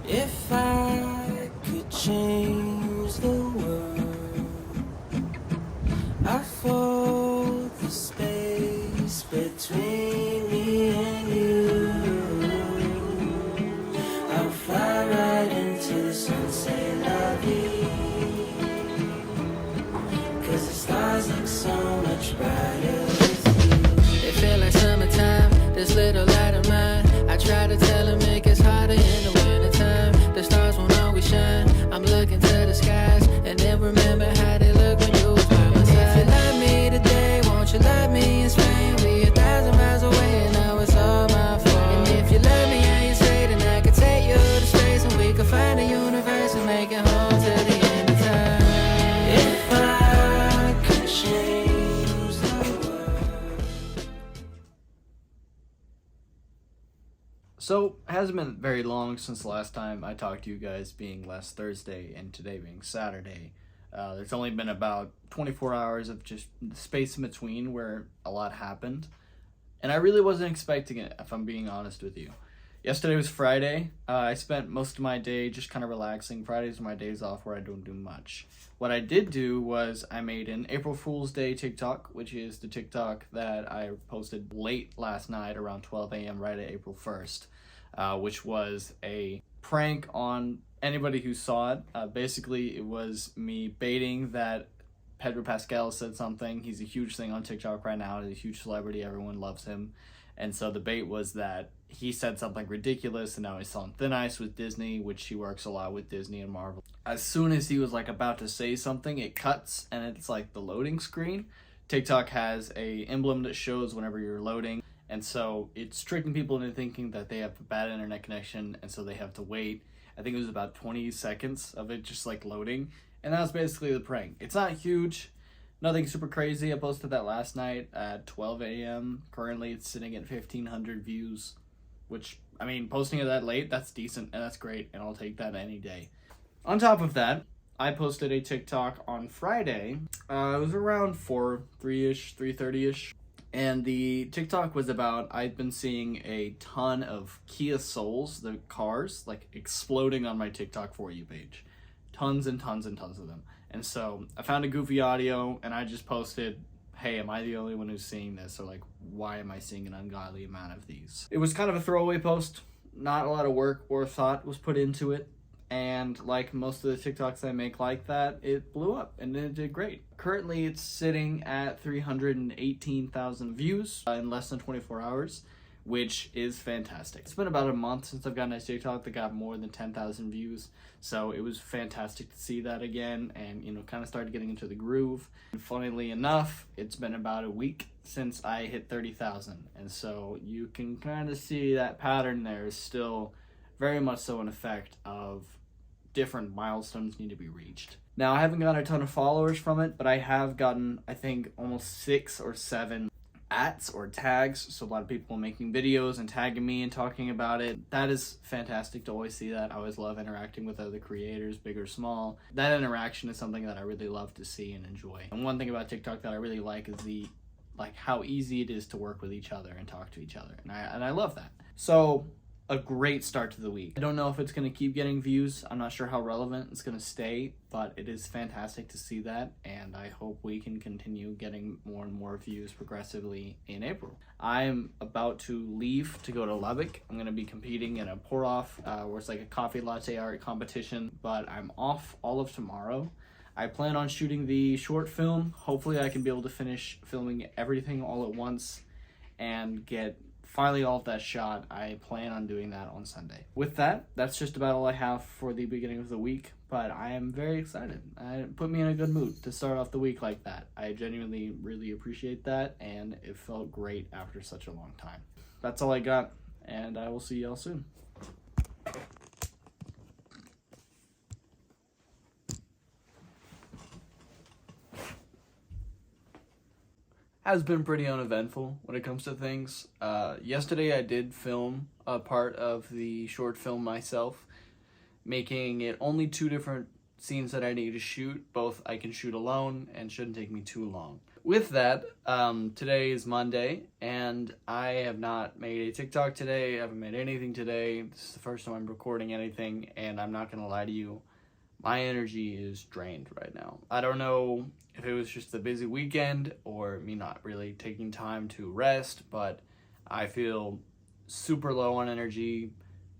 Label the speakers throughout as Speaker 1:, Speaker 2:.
Speaker 1: If I could change the world, I'd fold the space between me and you. I'll fly right into the sunset, la vie. 'Cause the stars look so much brighter with you. It feel like summertime, this little light of mine. I try to tell her make it harder in the wintertime. The stars won't always shine. I'm looking to the skies and then remember how they look when you was by my side. If you love me today, won't you love me in Spain? We 1,000 miles away and now it's all my fault. And if you love me how you say, then I could take you to space and we could find the universe and make it home to the end of time. If I could change the world.
Speaker 2: So, it hasn't been very long since the last time I talked to you guys, being last Thursday and today being Saturday. There's only been about 24 hours of just space in between where a lot happened. And I really wasn't expecting it, if I'm being honest with you. Yesterday was Friday. I spent most of my day just kind of relaxing. Fridays are my days off where I don't do much. What I did do was I made an April Fool's Day TikTok, which is the TikTok that I posted late last night around 12 a.m. right at April 1st, which was a prank on anybody who saw it. Basically, it was me baiting that Pedro Pascal said something. He's a huge thing on TikTok right now. He's a huge celebrity. Everyone loves him. And so the bait was that he said something ridiculous and now he's on thin ice with Disney, which he works a lot with Disney and Marvel. As soon as he was like about to say something, it cuts and it's like the loading screen. TikTok has a emblem that shows whenever you're loading. And so it's tricking people into thinking that they have a bad internet connection and so they have to wait. I think it was about 20 seconds of it just like loading. And that was basically the prank. It's not huge. Nothing super crazy. I posted that last night at 12 a.m. Currently, it's sitting at 1,500 views, which, I mean, posting it that late, that's decent, and that's great, and I'll take that any day. On top of that, I posted a TikTok on Friday. It was around 3-ish, 3:30-ish, and the TikTok was about, I've been seeing a ton of Kia Souls, the cars, like, exploding on my TikTok For You page. Tons and tons and tons of them. And so I found a goofy audio and I just posted, hey, am I the only one who's seeing this? Or like, why am I seeing an ungodly amount of these? It was kind of a throwaway post. Not a lot of work or thought was put into it. And like most of the TikToks I make like that, it blew up and it did great. Currently, it's sitting at 318,000 views in less than 24 hours. Which is fantastic. It's been about a month since I've gotten a TikTok that got more than 10,000 views, so it was fantastic to see that again and, you know, kind of started getting into the groove. And funnily enough, it's been about a week since I hit 30,000, and so you can kind of see that pattern there is still very much so an effect of different milestones need to be reached. Now, I haven't gotten a ton of followers from it, but I have gotten, I think, almost 6 or 7 ats or tags, so a lot of people making videos and tagging me and talking about it. That is fantastic to always see that. I always love interacting with other creators, big or small. That interaction is something that I really love to see and enjoy. And one thing about TikTok that I really like is the how easy it is to work with each other and talk to each other, and I love that. So a great start to the week. I don't know if it's going to keep getting views. I'm not sure how relevant it's going to stay, but it is fantastic to see that, and I hope we can continue getting more and more views progressively in April. I'm about to leave to go to Lubbock. I'm going to be competing in a pour-off, where it's like a coffee latte art competition, but I'm off all of tomorrow. I plan on shooting the short film. Hopefully I can be able to finish filming everything all at once and get finally all of that shot. I plan on doing that on Sunday. With that, that's just about all I have for the beginning of the week, but I am very excited. It put me in a good mood to start off the week like that. I genuinely really appreciate that, and it felt great after such a long time. That's all I got, and I will see y'all soon. Has been pretty uneventful when it comes to things. Yesterday I did film a part of the short film myself, making it only 2 different scenes that I need to shoot. Both I can shoot alone and shouldn't take me too long. with that, today is Monday, and I have not made a TikTok today. I haven't made anything today. This is the first time I'm recording anything, and I'm not gonna lie to you, my energy is drained right now. I don't know if it was just a busy weekend or me not really taking time to rest, but I feel super low on energy,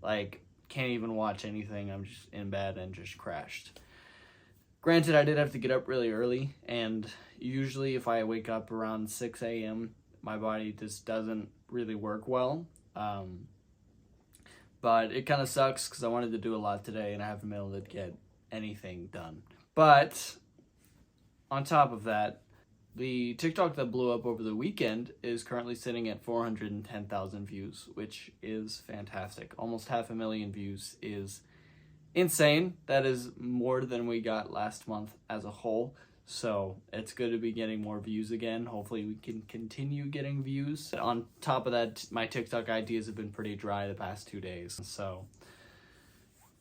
Speaker 2: like can't even watch anything. I'm just in bed and just crashed. Granted, I did have to get up really early, and usually if I wake up around 6 a.m., my body just doesn't really work well. But it kind of sucks because I wanted to do a lot today and I haven't been able to get anything done. But on top of that, the TikTok that blew up over the weekend is currently sitting at 410,000 views, which is fantastic. Almost 500,000 views is insane. That is more than we got last month as a whole. So it's good to be getting more views again. Hopefully we can continue getting views. On top of that, my TikTok ideas have been pretty dry the past 2 days. So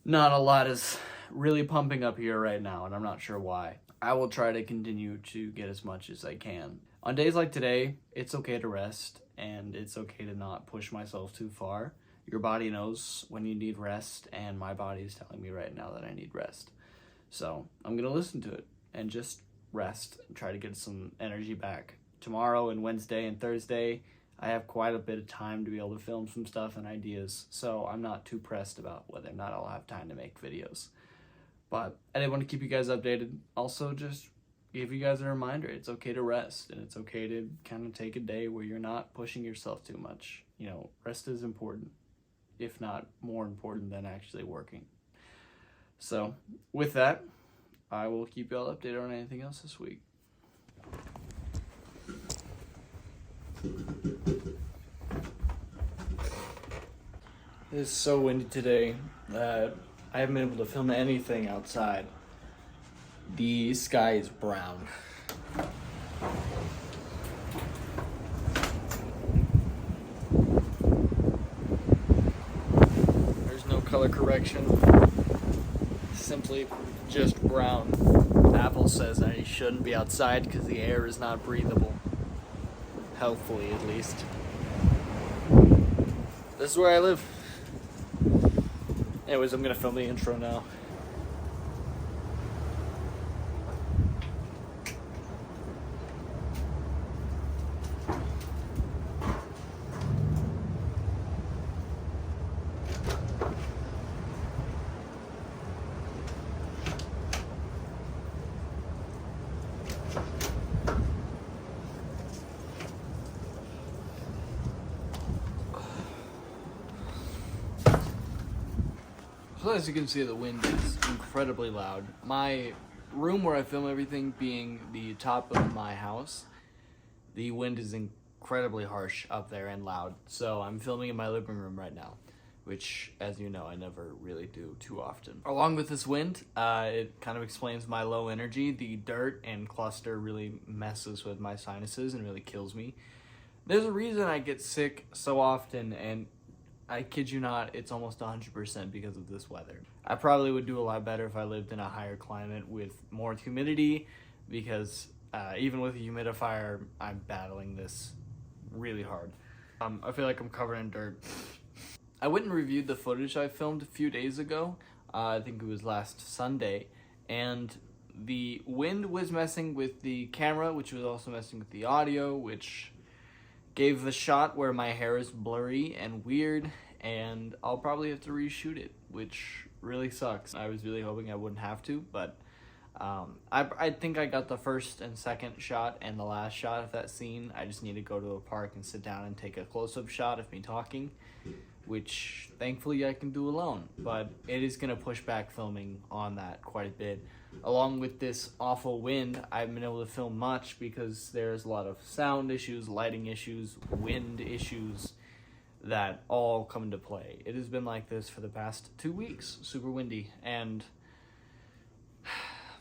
Speaker 2: not a lot is really pumping up here right now, and I'm not sure why. I will try to continue to get as much as I can. On days like today, it's okay to rest, and it's okay to not push myself too far. Your body knows when you need rest, and my body is telling me right now that I need rest. So I'm gonna listen to it and just rest and try to get some energy back. Tomorrow and Wednesday and Thursday, I have quite a bit of time to be able to film some stuff and ideas, so I'm not too pressed about whether or not I'll have time to make videos. But I did want to keep you guys updated. Also, just give you guys a reminder, it's okay to rest, and it's okay to kind of take a day where you're not pushing yourself too much. You know, rest is important, if not more important than actually working. So, with that, I will keep y'all updated on anything else this week. It's so windy today that I haven't been able to film anything outside. The sky is brown. There's no color correction. Simply just brown. Apple says I shouldn't be outside because the air is not breathable. Healthfully, at least. This is where I live. Anyways, I'm gonna film the intro now. So as you can see, the wind is incredibly loud. My room where I film everything being the top of my house, the wind is incredibly harsh up there and loud. So I'm filming in my living room right now, which, as you know, I never really do too often. Along with this wind, it kind of explains my low energy. The dirt and cluster really messes with my sinuses and really kills me. There's a reason I get sick so often, and I kid you not, it's almost 100% because of this weather. I probably would do a lot better if I lived in a higher climate with more humidity, because even with a humidifier, I'm battling this really hard. I feel like I'm covered in dirt. I went and reviewed the footage I filmed a few days ago. I think it was last Sunday, and the wind was messing with the camera, which was also messing with the audio, which gave the shot where my hair is blurry and weird, and I'll probably have to reshoot it, which really sucks. I was really hoping I wouldn't have to, but I think I got the first and second shot and the last shot of that scene. I just need to go to a park and sit down and take a close-up shot of me talking, which thankfully I can do alone, but it is going to push back filming on that quite a bit. Along with this awful wind, I haven't been able to film much because there's a lot of sound issues, lighting issues, wind issues that all come into play. It has been like this for the past 2 weeks, super windy, and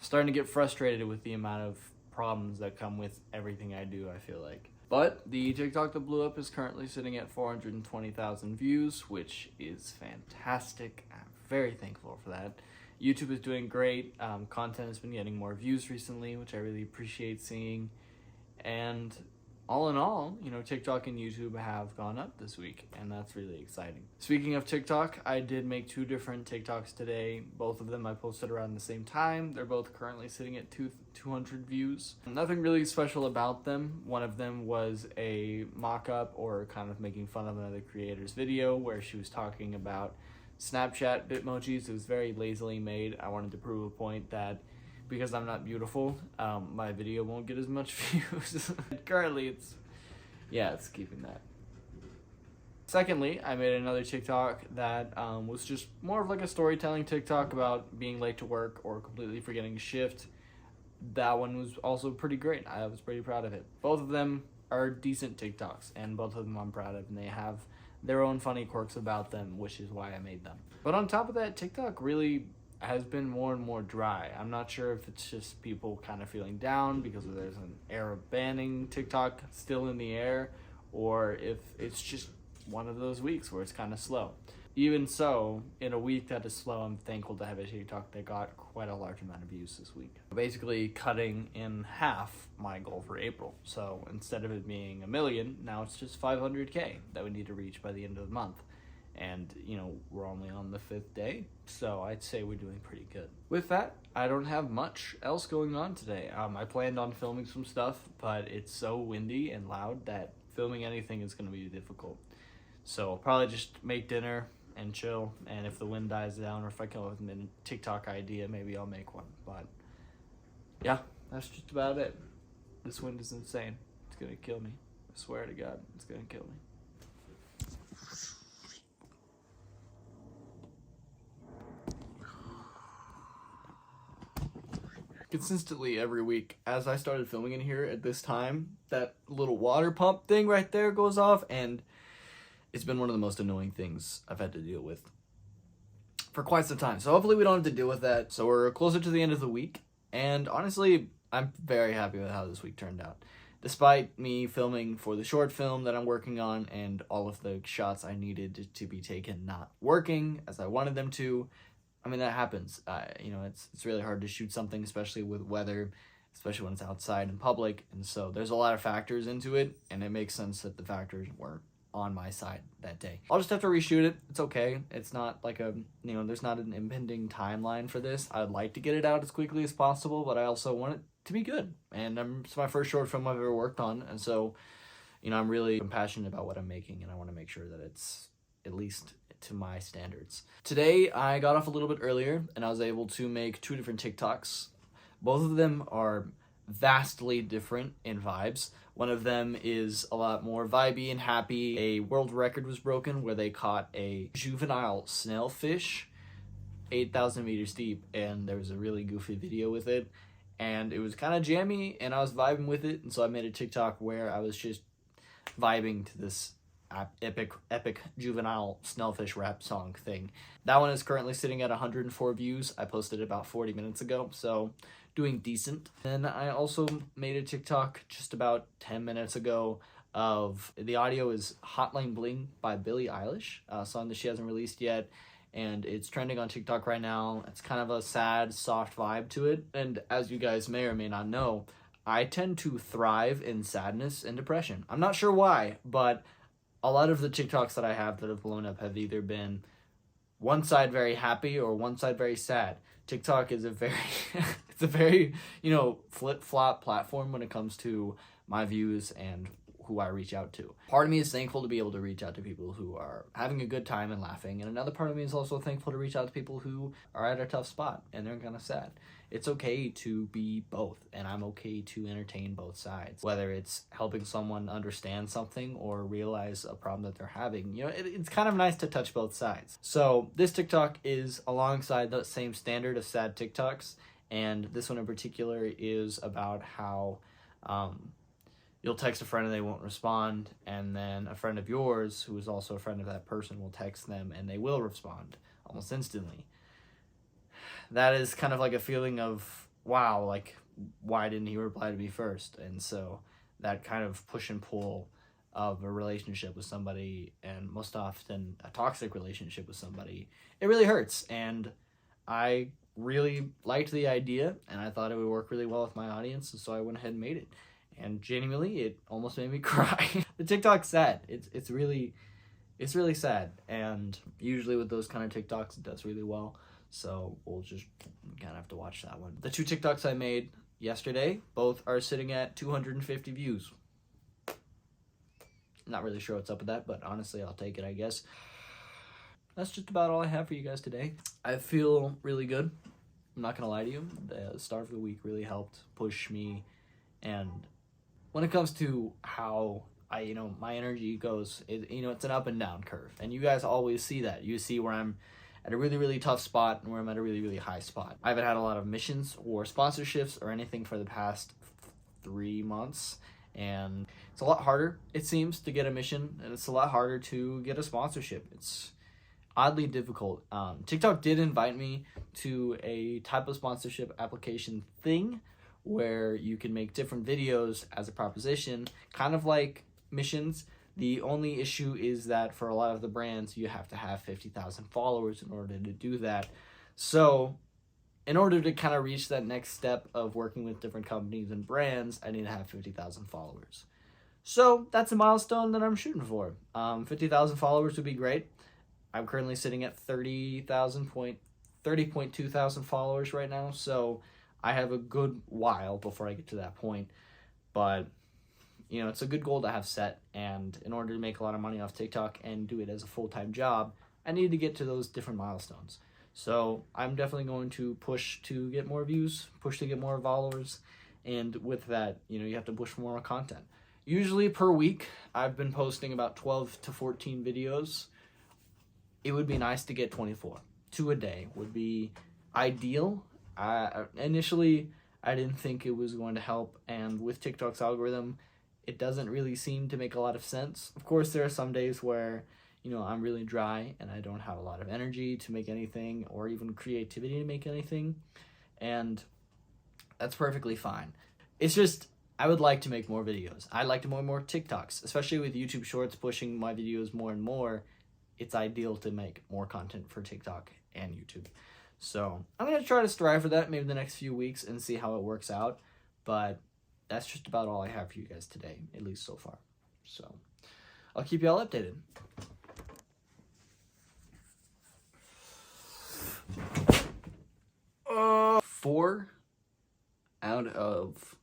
Speaker 2: starting to get frustrated with the amount of problems that come with everything I do, I feel like. But the TikTok that blew up is currently sitting at 420,000 views, which is fantastic. I'm very thankful for that. YouTube is doing great. Content has been getting more views recently, which I really appreciate seeing. And all in all, you know, TikTok and YouTube have gone up this week, and that's really exciting. Speaking of TikTok, I did make 2 different TikToks today. Both of them I posted around the same time. They're both currently sitting at 200 views. Nothing really special about them. One of them was a mock-up or kind of making fun of another creator's video where she was talking about Snapchat Bitmojis. It was very lazily made. I wanted to prove a point that because I'm not beautiful, my video won't get as much views. Currently, it's keeping that. Secondly, I made another TikTok that was just more of like a storytelling TikTok about being late to work or completely forgetting a shift. That one was also pretty great. I was pretty proud of it. Both of them are decent TikToks, and both of them I'm proud of, and they have their own funny quirks about them, which is why I made them. But on top of that, TikTok really has been more and more dry. I'm not sure if it's just people kind of feeling down because there's an air of banning TikTok still in the air, or if it's just one of those weeks where it's kind of slow. Even so, in a week that is slow, I'm thankful to have a TikTok that got quite a large amount of views this week. Basically cutting in half my goal for April. So instead of it being 1 million, now it's just 500K that we need to reach by the end of the month. And, you know, we're only on the 5th day, so I'd say we're doing pretty good. With that, I don't have much else going on today. I planned on filming some stuff, but it's so windy and loud that filming anything is going to be difficult. So I'll probably just make dinner and chill, and if the wind dies down or if I come up with a TikTok idea, maybe I'll make one. But yeah, that's just about it. This wind is insane. It's going to kill me. I swear to God, it's going to kill me. Consistently every week, as I started filming in here at this time, that little water pump thing right there goes off, and it's been one of the most annoying things I've had to deal with for quite some time. So hopefully we don't have to deal with that. So we're closer to the end of the week, and honestly, I'm very happy with how this week turned out. Despite me filming for the short film that I'm working on and all of the shots I needed to be taken not working as I wanted them to, I mean, that happens. You know, it's really hard to shoot something, especially with weather, especially when it's outside in public. And so there's a lot of factors into it, and it makes sense that the factors weren't on my side that day. I'll just have to reshoot it. It's okay. It's not like there's not an impending timeline for this. I'd like to get it out as quickly as possible, but I also want it to be good. And it's my first short film I've ever worked on. And so, you know, I'm really passionate about what I'm making, and I want to make sure that it's at least to my standards. Today, I got off a little bit earlier, and I was able to make 2 different TikToks. Both of them are vastly different in vibes. One of them is a lot more vibey and happy. A world record was broken where they caught a juvenile snailfish 8,000 meters deep, and there was a really goofy video with it, and it was kind of jammy, and I was vibing with it, and so I made a TikTok where I was just vibing to this epic juvenile snailfish rap song thing. That one is currently sitting at 104 views. I posted it about 40 minutes ago, so doing decent. Then I also made a TikTok just about 10 minutes ago of the audio is Hotline Bling by Billie Eilish, a song that she hasn't released yet, and it's trending on TikTok right now. It's kind of a sad, soft vibe to it, and as you guys may or may not know, I tend to thrive in sadness and depression. I'm not sure why, but a lot of the TikToks that I have that have blown up have either been one side very happy or one side very sad. TikTok is it's a very, you know, flip-flop platform when it comes to my views and who I reach out to. Part of me is thankful to be able to reach out to people who are having a good time and laughing, and another part of me is also thankful to reach out to people who are at a tough spot and they're kind of sad. It's okay to be both, and I'm okay to entertain both sides. Whether it's helping someone understand something or realize a problem that they're having, you know, it's kind of nice to touch both sides. So this TikTok is alongside the same standard of sad TikToks, and this one in particular is about how you'll text a friend and they won't respond, and then a friend of yours who is also a friend of that person will text them and they will respond almost instantly. That is kind of like a feeling of, wow, like, why didn't he reply to me first? And so that kind of push and pull of a relationship with somebody, and most often a toxic relationship with somebody, it really hurts. And I really liked the idea, and I thought it would work really well with my audience, and so I went ahead and made it. And genuinely, it almost made me cry. The TikTok's sad. It's really sad. And usually with those kind of TikToks, it does really well. So we'll just kind of have to watch that one. The 2 TikToks I made yesterday, both are sitting at 250 views. Not really sure what's up with that, but honestly, I'll take it, I guess. That's just about all I have for you guys today. I feel really good. I'm not gonna lie to you. The start of the week really helped push me. And when it comes to how my energy goes, it's an up and down curve. And you guys always see that. You see where I'm at a really, really tough spot and where I'm at a really, really high spot. I haven't had a lot of missions or sponsorships or anything for the past 3 months. And it's a lot harder, it seems, to get a mission, and it's a lot harder to get a sponsorship. It's oddly difficult. TikTok did invite me to a type of sponsorship application thing where you can make different videos as a proposition, kind of like missions. The only issue is that for a lot of the brands, you have to have 50,000 followers in order to do that. So in order to kind of reach that next step of working with different companies and brands, I need to have 50,000 followers. So that's a milestone that I'm shooting for. 50,000 followers would be great. I'm currently sitting at 30.2 thousand followers right now. So I have a good while before I get to that point. But, it's a good goal to have set. And in order to make a lot of money off TikTok and do it as a full-time job, I need to get to those different milestones. So I'm definitely going to push to get more views, push to get more followers, and with that, you have to push for more content. Usually per week, I've been posting about 12 to 14 videos. It would be nice to get 24. 2 a day would be ideal. Initially, I didn't think it was going to help, and with TikTok's algorithm, it doesn't really seem to make a lot of sense. Of course, there are some days where I'm really dry and I don't have a lot of energy to make anything or even creativity to make anything. And that's perfectly fine. It's just, I would like to make more videos. I'd like to make more TikToks, especially with YouTube Shorts pushing my videos more and more. It's ideal to make more content for TikTok and YouTube. So I'm going to try to strive for that maybe the next few weeks and see how it works out. But that's just about all I have for you guys today, at least so far. So I'll keep you all updated. 4 out of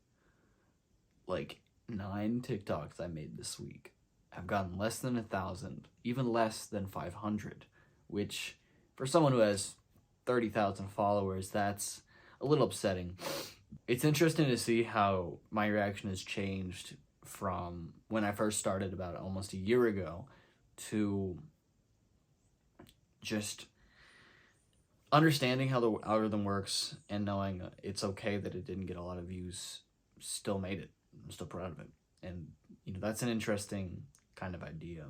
Speaker 2: 9 TikToks I made this week have gotten less than 1,000, even less than 500, which for someone who has 30,000 followers, that's a little upsetting. It's interesting to see how my reaction has changed from when I first started about almost a year ago to just understanding how the algorithm works and knowing it's okay that it didn't get a lot of views, still made it. I'm still proud of it. And, that's an interesting kind of idea.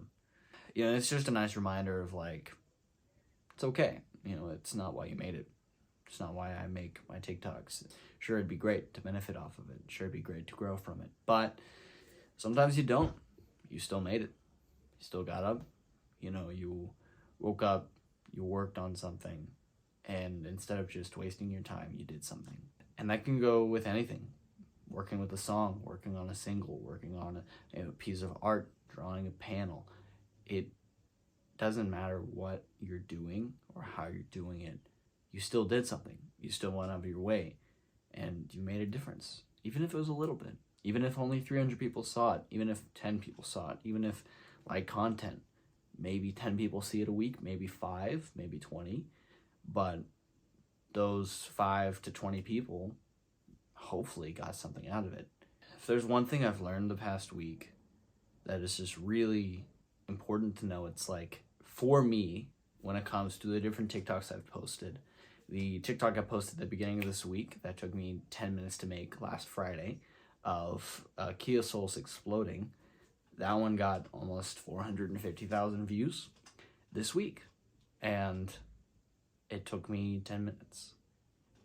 Speaker 2: It's just a nice reminder of it's okay. It's not why you made it. It's not why I make my TikToks. Sure, it'd be great to benefit off of it. Sure, it'd be great to grow from it. But sometimes you don't. You still made it. You still got up. You woke up, you worked on something, and instead of just wasting your time, you did something. And that can go with anything. Working with a song, working on a single, working on a piece of art, drawing a panel. It doesn't matter what you're doing or how you're doing it. You still did something. You still went out of your way. And you made a difference. Even if it was a little bit. Even if only 300 people saw it. Even if 10 people saw it. Even if, content, maybe 10 people see it a week. Maybe 5, maybe 20. But those 5 to 20 people hopefully got something out of it. If there's one thing I've learned the past week that is just really important to know, it's for me, when it comes to the different TikToks I've posted, the TikTok I posted at the beginning of this week that took me 10 minutes to make last Friday of Kia Souls exploding, that one got almost 450,000 views this week. And it took me 10 minutes.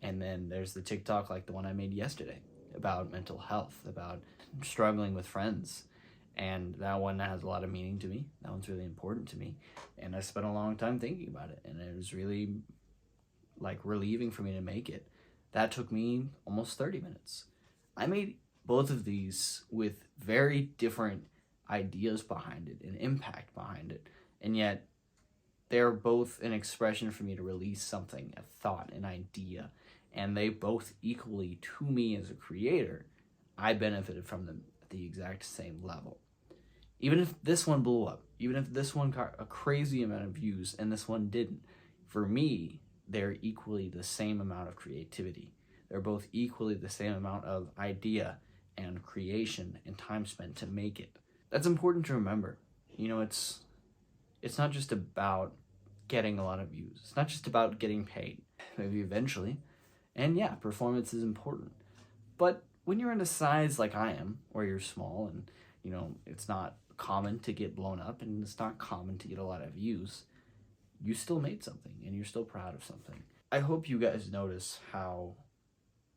Speaker 2: And then there's the TikTok like the one I made yesterday about mental health, about struggling with friends. And that one has a lot of meaning to me. That one's really important to me. And I spent a long time thinking about it. And it was really relieving for me to make it. That took me almost 30 minutes. I made both of these with very different ideas behind it and impact behind it, and yet they're both an expression for me to release something, a thought, an idea, and they both equally, to me as a creator, I benefited from them at the exact same level. Even if this one blew up, even if this one got a crazy amount of views and this one didn't, for me, they're equally the same amount of creativity. They're both equally the same amount of idea and creation and time spent to make it. That's important to remember. You know, it's not just about getting a lot of views. It's not just about getting paid. Maybe eventually. And yeah, performance is important. But when you're in a size like I am, where you're small and, you know, it's not common to get blown up and it's not common to get a lot of views, you still made something and you're still proud of something. I hope you guys notice how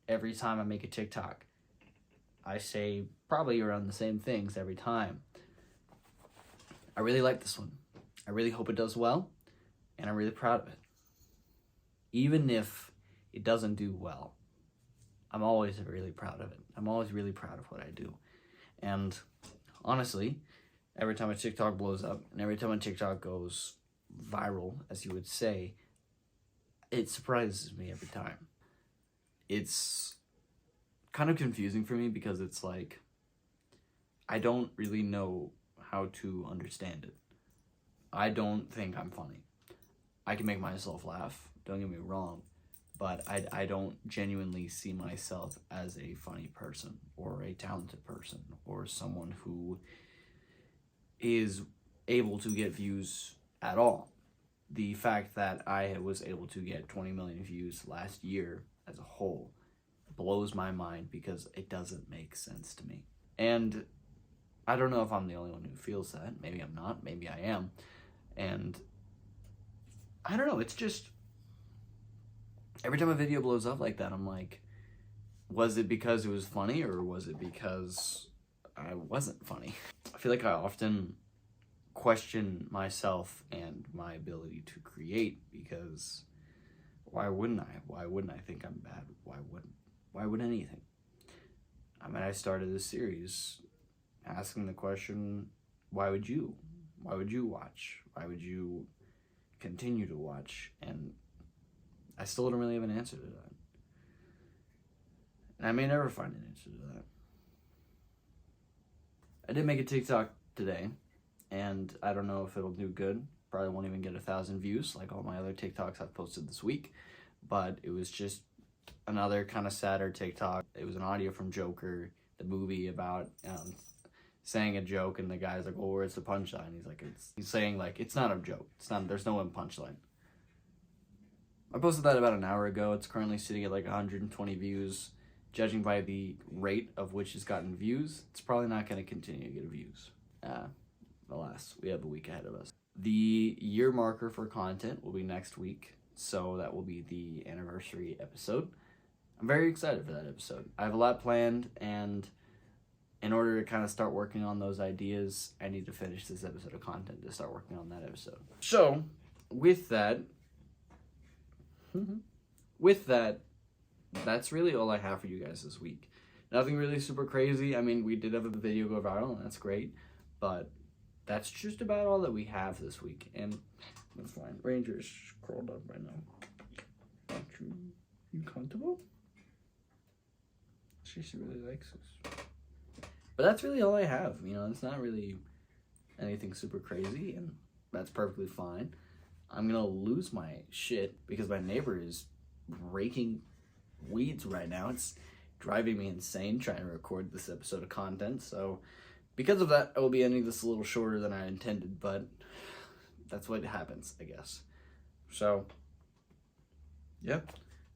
Speaker 2: every time I make a TikTok, I say probably around the same things every time. I really like this one. I really hope it does well, and I'm really proud of it. Even if it doesn't do well, I'm always really proud of it. I'm always really proud of what I do. And honestly, every time a TikTok blows up, and every time a TikTok goes viral, as you would say, it surprises me every time. It's kind of confusing for me because it's like, I don't really know how to understand it. I don't think I'm funny. I can make myself laugh, don't get me wrong, but I don't genuinely see myself as a funny person or a talented person or someone who is able to get views at all. The fact that I was able to get 20 million views last year as a whole blows my mind because it doesn't make sense to me. And I don't know if I'm the only one who feels that. Maybe I'm not, maybe I am. And I don't know, it's just, every time a video blows up like that, I'm like, was it because it was funny or was it because I wasn't funny? I feel like I often question myself and my ability to create because why wouldn't I? Why wouldn't I think I'm bad? Why would anything? I mean, I started this series asking the question, why would you? Why would you watch? Why would you continue to watch? And I still don't really have an answer to that. And I may never find an answer to that. I did make a TikTok today, and I don't know if it'll do good. Probably won't even get 1,000 views like all my other TikToks I've posted this week. But it was just another kind of sadder TikTok. It was an audio from Joker, the movie, about saying a joke, and the guy's like, well, where's the punchline? He's saying like, it's not a joke. There's no punchline. I posted that about an hour ago. It's currently sitting at like 120 views. Judging by the rate of which it's gotten views, it's probably not going to continue to get views. Alas, we have a week ahead of us. The year marker for content will be next week, so that will be the anniversary episode. I'm very excited for that episode. I have a lot planned, and in order to kind of start working on those ideas, I need to finish this episode of content to start working on that episode. So, with that, that's really all I have for you guys this week. Nothing really super crazy. I mean, we did have a video go viral, and that's great, but that's just about all that we have this week, and that's fine. Ranger is curled up right now. Aren't you comfortable? She really likes this. But that's really all I have. You know, it's not really anything super crazy, and that's perfectly fine. I'm gonna lose my shit because my neighbor is raking weeds right now. It's driving me insane trying to record this episode of content. So because of that, I will be ending this a little shorter than I intended, but that's what happens, I guess. So yeah,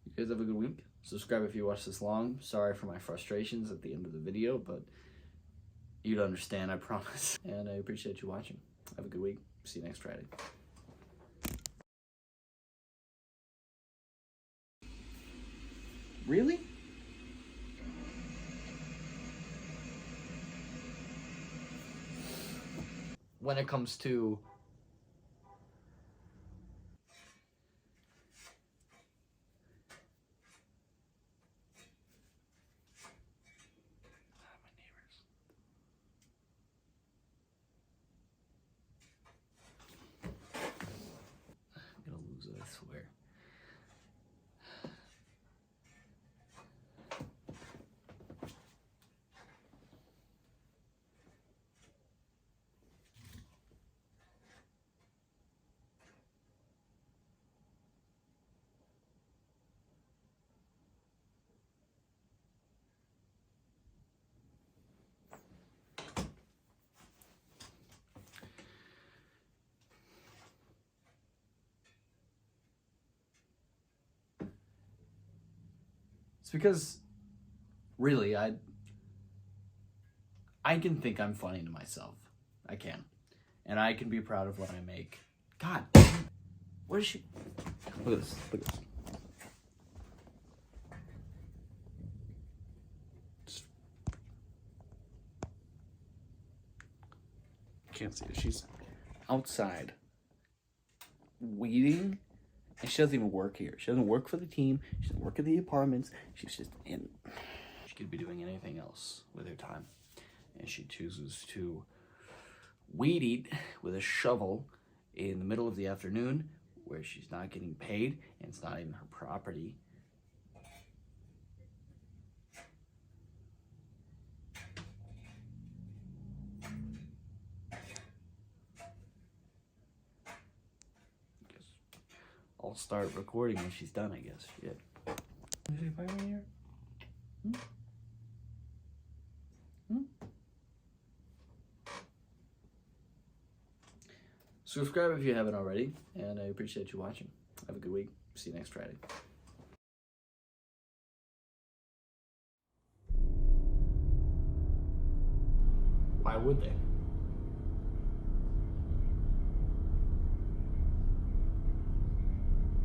Speaker 2: you guys have a good week. Subscribe if you watch this long. Sorry for my frustrations at the end of the video, but you'd understand, I promise. And I appreciate you watching. Have a good week. See you next Friday. Really? When it comes to because really I can think I'm funny to myself. I can. And I can be proud of what I make. God, what is she? Look at this. Look at this. Can't see it. She's outside weeding, and she doesn't even work here. She doesn't work for the team. She doesn't work at the apartments. She's just in. She could be doing anything else with her time, and she chooses to weed eat with a shovel in the middle of the afternoon, where she's not getting paid, and it's not even her property. I'll start recording when she's done, I guess. Shit. Is she finally here? Subscribe if you haven't already, and I appreciate you watching. Have a good week. See you next Friday. Why would they?